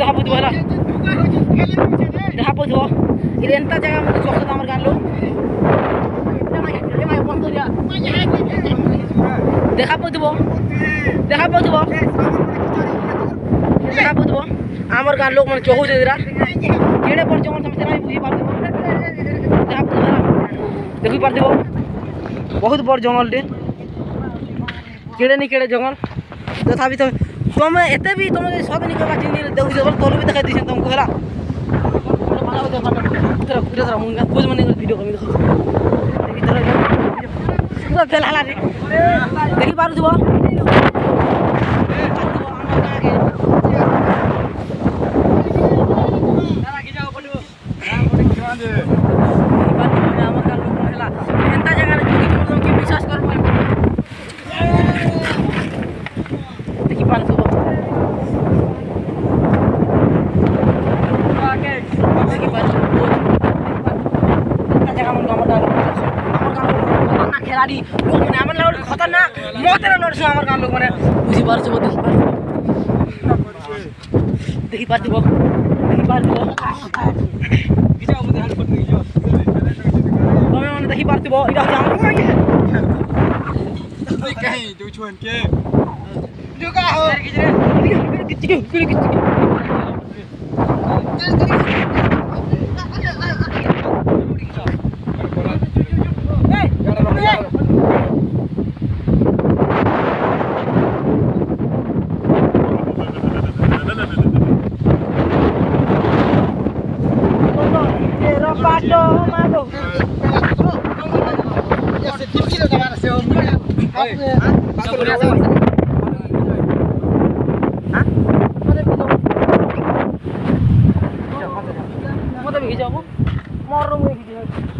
देखा पुतबो हला देखा पुतबो इले एंता जगह मन चोक हमर गान लो देखा पुतबो देखा पुतबो देखा पुतबो हमर गान लोग मन चोहु जेरा केड़े पर जंगल समस्या नहीं बुझी पारबो देखा पुतबो देखि पारबो बहुत बड़ जंगल रे केड़े नहीं केड़े जंगल तथापि तुम एते भी तुम सब नहीं करबा चिन्ह देखु जब तोल भी दिखाई दिसन तुमको हला माला तेरा तेरा मुंगा खोज मने वीडियो कमी देखो देखि तेरा पूरा चल हला रे देखि पारु छबो तारा की जाओ पडो पडो जवान दे हमर का लोग हला एंता जगह रे तुम की विश्वास कर देखि पारु छबो खेलाड़ी लोग मैंने हमारे लोग खतरनाक मोतेरा लड़सो हमारे गांव लोग मैंने बुझी पार से देखी पार देखी पार तुम्हें मैंने देखी पार दिबो इधर जाम नहीं कहीं जो छुन के जो का हो किच pato mato ya se tipilo de mana se hombre mode भी जाओ मोर में